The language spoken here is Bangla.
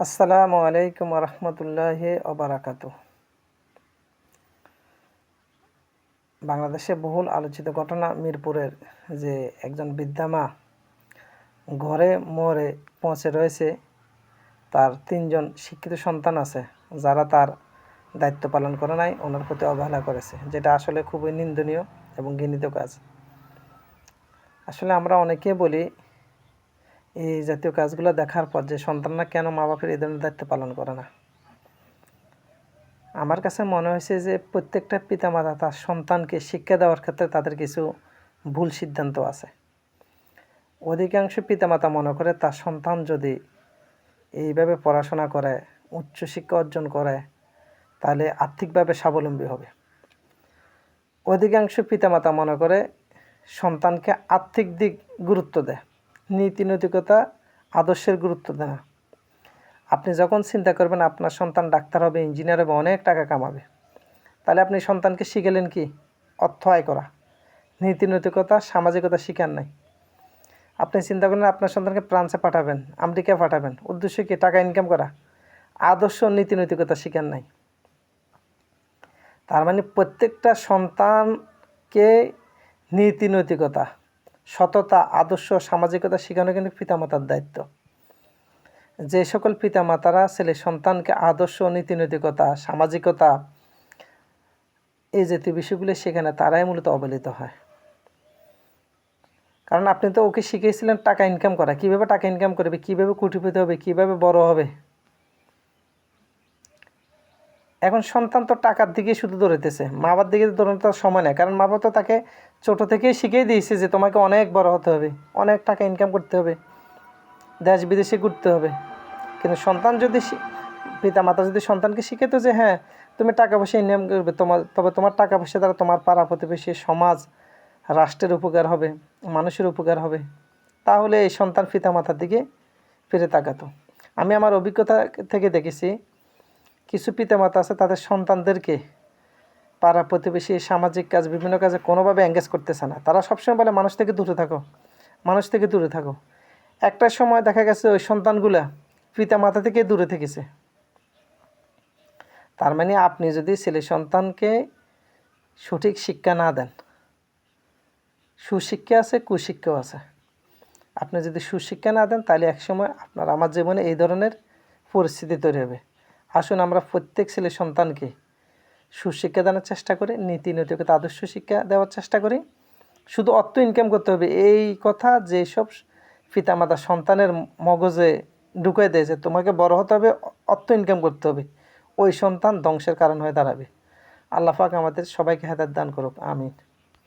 আসসালামু আলাইকুম রহমতুল্লাহি ওবারাকাতু। বাংলাদেশে বহুল আলোচিত ঘটনা মিরপুরের যে একজন বৃদ্ধা মা ঘরে মরে পৌঁছে রয়েছে, তার 3জন শিক্ষিত সন্তান আছে যারা তার দায়িত্ব পালন করে নাই, ওনার প্রতি অবহেলা করেছে, যেটা আসলে খুবই নিন্দনীয় এবং ঘৃণিত কাজ। আসলে আমরা অনেকেই বলি এই জাতীয় কাজগুলো দেখার পর যে সন্তানরা কেন মা বাপের এই ধরনের দায়িত্ব পালন করে না। আমার কাছে মনে হয়েছে যে প্রত্যেকটা পিতামাতা তার সন্তানকে শিক্ষা দেওয়ার ক্ষেত্রে তাদের কিছু ভুল সিদ্ধান্ত আছে। অধিকাংশ পিতামাতা মনে করে তার সন্তান যদি এইভাবে পড়াশোনা করে, উচ্চশিক্ষা অর্জন করে, তাহলে আর্থিকভাবে স্বাবলম্বী হবে। অধিকাংশ পিতামাতা মনে করে সন্তানকে আর্থিক দিক গুরুত্ব দেয়, নীতি নৈতিকতা আদর্শের গুরুত্ব দেয় না। আপনি যখন চিন্তা করবেন আপনার সন্তান ডাক্তার হবে, ইঞ্জিনিয়ার হবে, অনেক টাকা কামাবে, তাহলে আপনি সন্তানকে শিখালেন কি? অর্থ আয় করা, নীতি নৈতিকতা সামাজিকতা শিখান নাই। আপনি চিন্তা করেন আপনার সন্তানকে ফ্রান্সে পাঠাবেন, আমেরিকায় পাঠাবেন, উদ্দেশ্য কি? টাকা ইনকাম করা। আদর্শ নীতি নৈতিকতা শিখান নাই। তার মানে প্রত্যেকটা সন্তানকে নীতি নৈতিকতা, সততা, আদর্শ, সামাজিকতা শেখানো কিন্তু পিতামাতার দায়িত্ব। যে সকল পিতামাতারা ছেলে সন্তানকে আদর্শ, নীতি নৈতিকতা, সামাজিকতা এই জাতীয় বিষয়গুলো শেখানো, তারাই মূলত অবহেলিত হয়। কারণ আপনি তো ওকে শিখিয়েছিলেন টাকা ইনকাম করা, কীভাবে টাকা ইনকাম করবে, কীভাবে কোটিপতি হবে, কীভাবে বড় হবে। এখন সন্তান তো টাকার দিকেই শুধু দৌড়াইতেছে, মা বাবার দিকে দৌড়ানোর তার সময় নেই। কারণ মা বাবা তো তাকে ছোটো থেকেই শিখিয়ে দিয়েছে যে তোমাকে অনেক বড় হতে হবে, অনেক টাকা ইনকাম করতে হবে, দেশ বিদেশে ঘুরতে হবে। কিন্তু সন্তান যদি পিতামাতা যদি সন্তানকে শিখেতো যে হ্যাঁ তুমি টাকা পয়সা ইনকাম করবে, তবে তোমার টাকা পয়সা দ্বারা তোমার পাড়া প্রতিবেশী, সমাজ, রাষ্ট্রের উপকার হবে, মানুষের উপকার হবে, তাহলে এই সন্তান পিতামাতার দিকে ফিরে তাকাতো। আমি আমার অভিজ্ঞতা থেকে দেখেছি, কিছু পিতামাতা আছে তাদের সন্তানদেরকে পাড়া প্রতিবেশী, সামাজিক কাজ, বিভিন্ন কাজে কোনোভাবে এঙ্গেজ করতেছে না। তারা সবসময় বলে মানুষ থেকে দূরে থাকো, মানুষ থেকে দূরে থাকো। একটা সময় দেখা গেছে ওই সন্তানগুলা পিতামাতা থেকে দূরে থেকেছে। তার মানে আপনি যদি ছেলে সন্তানকে সঠিক শিক্ষা না দেন, সুশিক্ষা আছে, কুশিক্ষাও আছে, আপনি যদি সুশিক্ষা না দেন তাহলে একসময় আপনার আমার জীবনে এই ধরনের পরিস্থিতি তৈরি হবে। আসুন আমরা প্রত্যেক ছেলে সন্তানকে সুশিক্ষা দানের চেষ্টা করি, নীতি নৈতিকতা আদর্শ শিক্ষা দেওয়ার চেষ্টা করি। শুধু অর্থ ইনকাম করতে হবে এই কথা যেসব পিতামাতা সন্তানের মগজে ঢুকিয়ে দেয় যে তোমাকে বড় হতে হবে, অর্থ ইনকাম করতে হবে, ওই সন্তান ধ্বংসের কারণ হয়ে দাঁড়াবে। আল্লাহ পাক আমাদের সবাইকে হেদায়েত দান করুক, আমিন।